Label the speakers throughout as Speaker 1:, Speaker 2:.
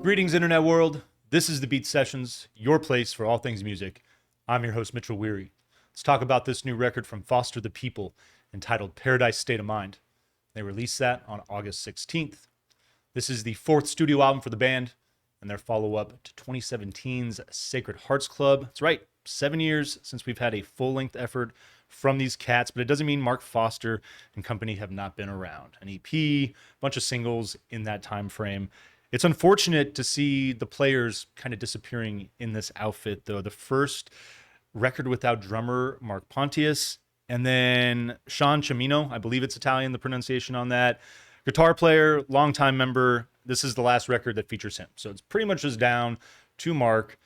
Speaker 1: Greetings, Internet world. This is the Beat Sessions, your place for all things music. I'm your host, Mitchell Weary. Let's talk about this new record from Foster the People entitled Paradise State of Mind. They released that on August 16th. This is the fourth studio album for the band and their follow-up to 2017's Sacred Hearts Club. That's right, 7 years since we've had a full-length effort from these cats, but it doesn't mean Mark Foster and company have not been around. An EP, a bunch of singles in that time frame. It's unfortunate to see the players kind of disappearing in this outfit, though. The first record without drummer Mark Pontius, and then Sean Cimino, I believe it's Italian, the pronunciation on that. Guitar player, longtime member. This is the last record that features him. So it's pretty much just down to Mark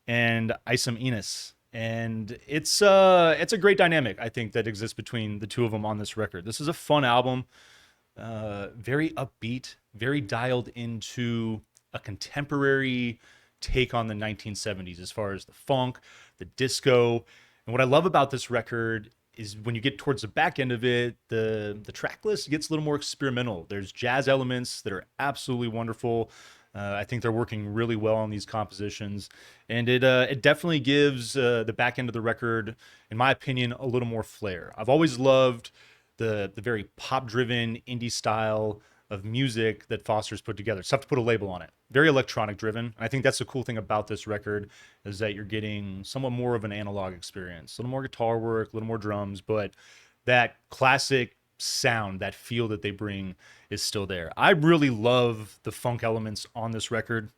Speaker 1: and Isam Enos. And it's a great dynamic, I think, that exists between the two of them on this record. This is a fun album, very upbeat, very dialed into a contemporary take on the 1970s as far as the funk, the disco. And what I love about this record is when you get towards the back end of it, the track list gets a little more experimental. There's jazz elements that are absolutely wonderful. I think they're working really well on these compositions, and it definitely gives the back end of the record, in my opinion, a little more flair. I've always loved the very pop-driven indie style of music that Foster's put together. It's tough to put a label on it. Very electronic driven. And I think that's the cool thing about this record is that you're getting somewhat more of an analog experience, a little more guitar work, a little more drums, but that classic sound, that feel that they bring is still there. I really love the funk elements on this record.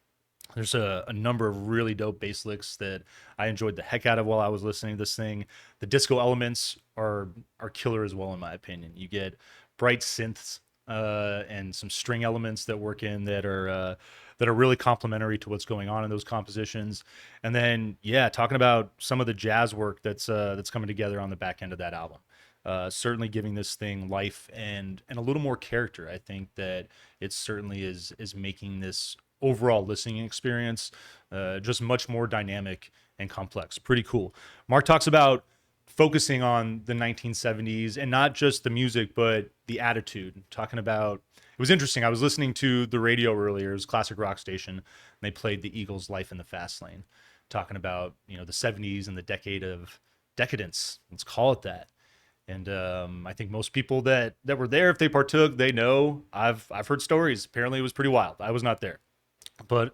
Speaker 1: There's a number of really dope bass licks that I enjoyed the heck out of while I was listening to this thing. The disco elements are killer as well, in my opinion. You get bright synths and some string elements that work in that are really complementary to what's going on in those compositions. And then, yeah, talking about some of the jazz work that's coming together on the back end of that album. Certainly giving this thing life and a little more character. I think that it certainly is making this overall listening experience just much more dynamic and complex. Pretty cool. Mark talks about focusing on the 1970s and not just the music, but the attitude. Talking about, it was interesting. I was listening to the radio earlier, it was a classic rock station, and they played the Eagles' Life in the Fast Lane, talking about, the 70s and the decade of decadence. Let's call it that. And I think most people that were there, if they partook, they know. I've heard stories. Apparently, it was pretty wild. I was not there, but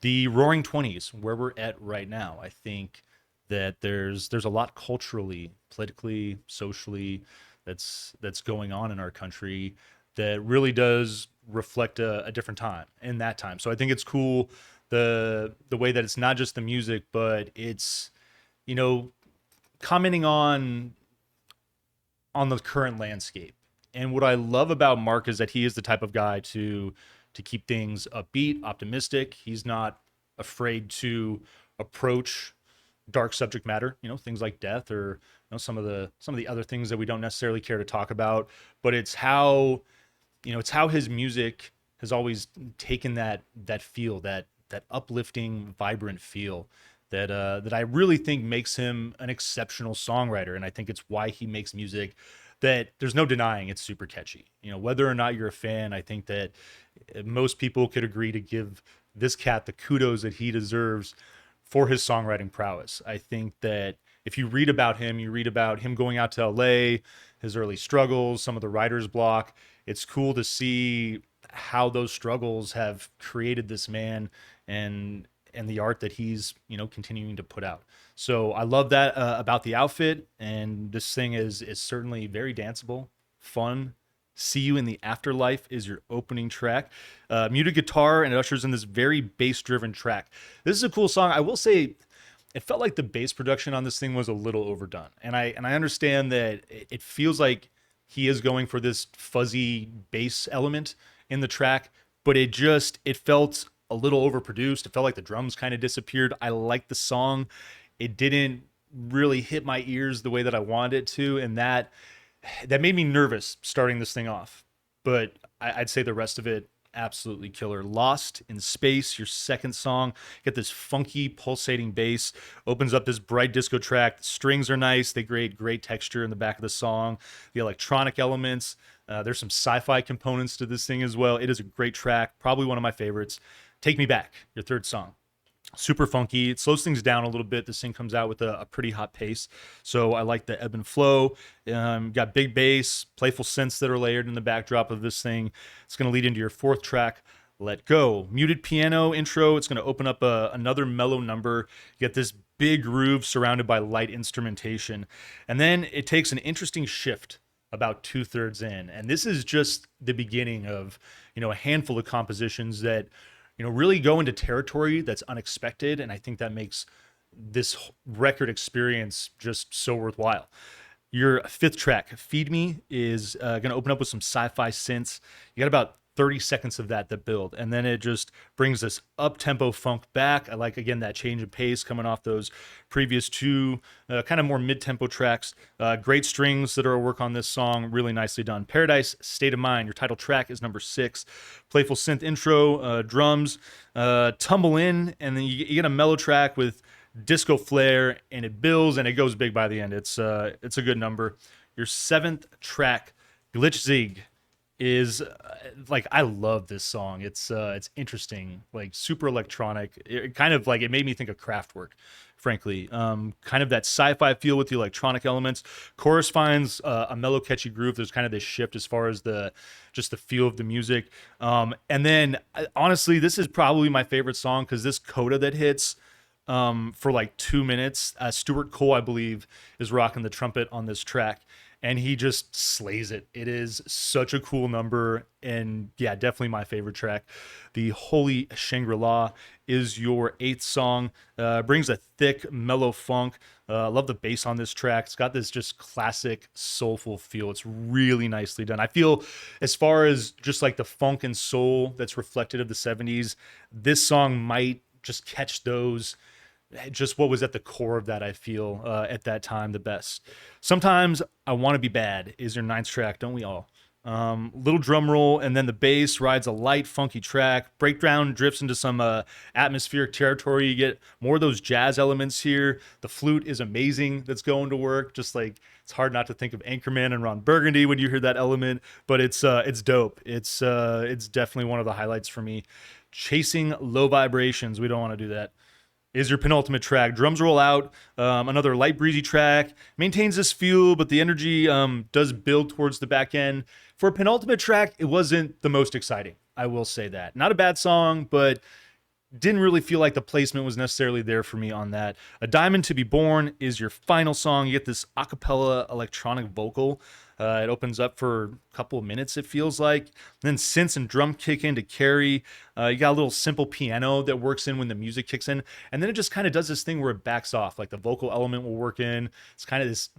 Speaker 1: the Roaring '20s, where we're at right now, I think that there's a lot culturally, politically, socially that's going on in our country that really does reflect a different time in that time. So I think it's cool the way that it's not just the music, but it's commenting on the current landscape. And what I love about Mark is that he is the type of guy to keep things upbeat, optimistic. He's not afraid to approach dark subject matter, things like death or some of the other things that we don't necessarily care to talk about. But it's how his music has always taken that feel, that uplifting, vibrant feel that I really think makes him an exceptional songwriter. And I think it's why he makes music that there's no denying it's super catchy. Whether or not you're a fan, I think that most people could agree to give this cat the kudos that he deserves for his songwriting prowess. I think that if you read about him, you read about him going out to LA, his early struggles, some of the writer's block. It's cool to see how those struggles have created this man and the art that he's, continuing to put out. So I love that about the outfit. And this thing is certainly very danceable, fun. See You in the Afterlife is your opening track. Muted guitar, and it ushers in this very bass-driven track. This is a cool song. I will say it felt like the bass production on this thing was a little overdone. And I understand that it feels like he is going for this fuzzy bass element in the track, but it felt a little overproduced. It felt like the drums kind of disappeared. I liked the song. It didn't really hit my ears the way that I wanted it to, and that made me nervous starting this thing off. But I'd say the rest of it, absolutely killer. Lost in Space, your second song. Get this funky, pulsating bass. Opens up this bright disco track. The strings are nice. They create great texture in the back of the song. The electronic elements. There's some sci-fi components to this thing as well. It is a great track. Probably one of my favorites. Take Me Back, your third song. Super funky. It slows things down a little bit. This thing comes out with a pretty hot pace. So I like the ebb and flow. Got big bass, playful synths that are layered in the backdrop of this thing. It's going to lead into your fourth track, Let Go. Muted piano intro. It's going to open up another mellow number. You get this big groove surrounded by light instrumentation. And then it takes an interesting shift about 2/3 in. And this is just the beginning of, a handful of compositions that really go into territory that's unexpected. And I think that makes this record experience just so worthwhile. Your fifth track, Feed Me, is going to open up with some sci-fi synths. You got about 30 seconds of that build, and then it just brings this up-tempo funk back. I like, again, that change of pace coming off those previous two kind of more mid-tempo tracks. Great strings that are a work on this song, really nicely done. Paradise State of Mind, your title track, is number 6. Playful synth intro, drums tumble in, and then you get a mellow track with disco flair, and it builds and it goes big by the end. It's a good number. Your 7th track, Glitch Zig, is I love this song. It's interesting, like super electronic. It kind of it made me think of Kraftwerk, frankly. Kind of that sci-fi feel with the electronic elements. Chorus finds a mellow, catchy groove. There's kind of this shift as far as the feel of the music. And then honestly, this is probably my favorite song because this coda that hits for like 2 minutes. Stuart Cole, I believe, is rocking the trumpet on this track, and he just slays it. It is such a cool number, and yeah, definitely my favorite track. The Holy Shangri-La is your 8th song. Brings a thick, mellow funk. Love the bass on this track. It's got this just classic, soulful feel. It's really nicely done. I feel, as far as just like the funk and soul that's reflected of the 70s, this song might just catch those, just what was at the core of that, I feel, at that time, the best. Sometimes I Want to Be Bad is your 9th track, don't we all? Little drum roll, and then the bass rides a light, funky track. Breakdown drifts into some atmospheric territory. You get more of those jazz elements here. The flute is amazing that's going to work. Just like, it's hard not to think of Anchorman and Ron Burgundy when you hear that element, but it's dope. It's definitely one of the highlights for me. Chasing Low Vibrations, we don't want to do that, is your penultimate track. Drums roll out, another light breezy track, maintains this feel, but the energy does build towards the back end. For a penultimate track, it wasn't the most exciting, I will say that. Not a bad song, but didn't really feel like the placement was necessarily there for me on that. A Diamond to Be Born is your final song. You get this a cappella electronic vocal. It opens up for a couple of minutes, it feels like. Then synths and drum kick in to carry. You got a little simple piano that works in when the music kicks in. And then it just kind of does this thing where it backs off. Like the vocal element will work in. It's kind of this,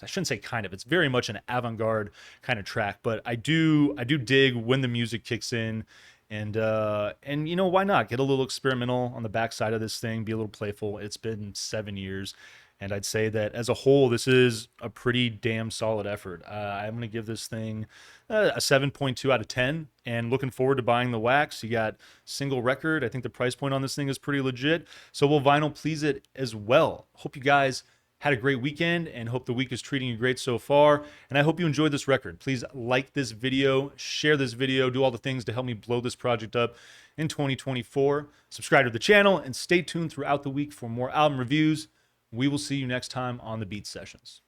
Speaker 1: I shouldn't say kind of, it's very much an avant-garde kind of track. But I do dig when the music kicks in. And why not get a little experimental on the backside of this thing, be a little playful. It's been 7 years, and I'd say that as a whole, this is a pretty damn solid effort. I'm going to give this thing a 7.2 out of 10, and looking forward to buying the wax. You got single record. I think the price point on this thing is pretty legit, so will vinyl please it as well. Hope you guys had a great weekend, and hope the week is treating you great so far. And I hope you enjoyed this record. Please like this video, share this video, do all the things to help me blow this project up in 2024. Subscribe to the channel and stay tuned throughout the week for more album reviews. We will see you next time on the Beat Sessions.